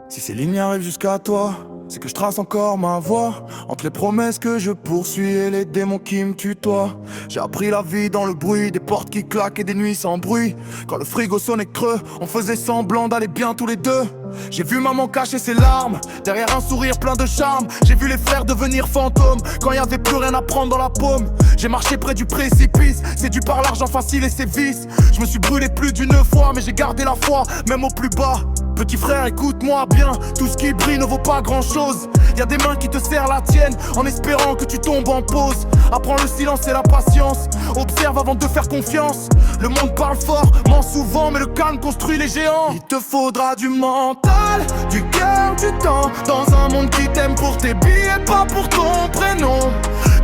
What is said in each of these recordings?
Si ces lignes arrivent jusqu'à toi, c'est que je trace encore ma voie entre les promesses que je poursuis et les démons qui me tutoient. J'ai appris la vie dans le bruit, des portes qui claquent et des nuits sans bruit. Quand le frigo sonnait creux, on faisait semblant d'aller bien tous les deux. J'ai vu maman cacher ses larmes derrière un sourire plein de charme. J'ai vu les frères devenir fantômes quand y avait plus rien à prendre dans la paume. J'ai marché près du précipice, séduit par l'argent facile et ses vices. Je me suis brûlé plus d'une fois, mais j'ai gardé la foi, même au plus bas. Petit frère, écoute-moi bien, tout ce qui brille ne vaut pas grand-chose. Y'a des mains qui te serrent la tienne, en espérant que tu tombes en pause. Apprends le silence et la patience, observe avant de faire confiance. Le monde parle fort, ment souvent, mais le calme construit les géants. Il te faudra du mental, du cœur, du temps, dans un monde qui t'aime pour tes billets, pas pour ton prénom.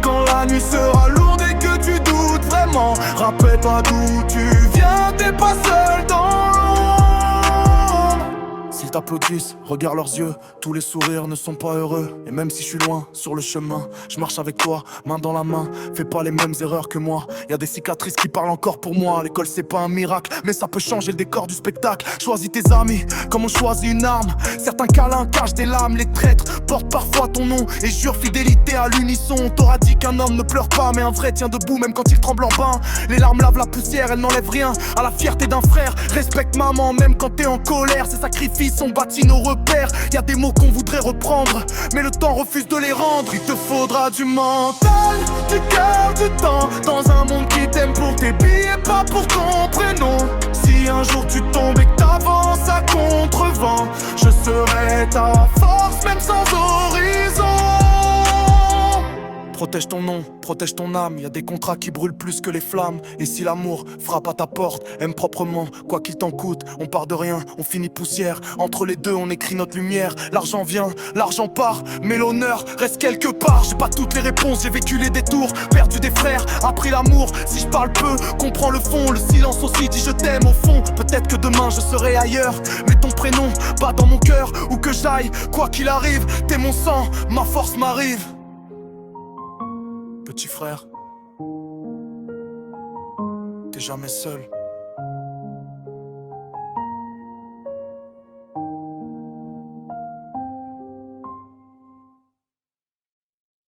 Quand la nuit sera lourde et que tu doutes vraiment, rappelle-toi d'où tu viens, t'es pas seul dans l'ombre. S'ils t'applaudissent, regarde leurs yeux, tous les sourires ne sont pas heureux. Et même si je suis loin, sur le chemin, je marche avec toi, main dans la main. Fais pas les mêmes erreurs que moi, y'a des cicatrices qui parlent encore pour moi. L'école c'est pas un miracle, mais ça peut changer le décor du spectacle. Choisis tes amis, comme on choisit une arme. Certains câlins cachent des lames, les traîtres portent parfois ton nom et jurent fidélité à l'unisson. On t'aura dit qu'un homme ne pleure pas, mais un vrai tient debout même quand il tremble en bain. Les larmes lavent la poussière, elles n'enlèvent rien à la fierté d'un frère. Respecte maman même quand t'es en colère, ses sacrifices ont bâti nos repères. Y'a des mots qu'on voudrait reprendre, mais le temps refuse de les rendre. Il te faudra du mental, du cœur, du temps, dans un monde qui t'aime pour tes billets, pas pour ton prénom. Si un jour tu tombes et que t'avances à contre-vent, je serai ta force même sans horizon. Protège ton nom, protège ton âme, y'a des contrats qui brûlent plus que les flammes. Et si l'amour frappe à ta porte, aime proprement, quoi qu'il t'en coûte. On part de rien, on finit poussière. Entre les deux, on écrit notre lumière. L'argent vient, l'argent part, mais l'honneur reste quelque part. J'ai pas toutes les réponses, j'ai vécu les détours, perdu des frères, appris l'amour. Si je parle peu, comprends le fond. Le silence aussi dit je t'aime au fond. Peut-être que demain je serai ailleurs, mais ton prénom bat dans mon cœur. Où que j'aille, quoi qu'il arrive, t'es mon sang, ma force m'arrive. Petit frère, t'es jamais seul.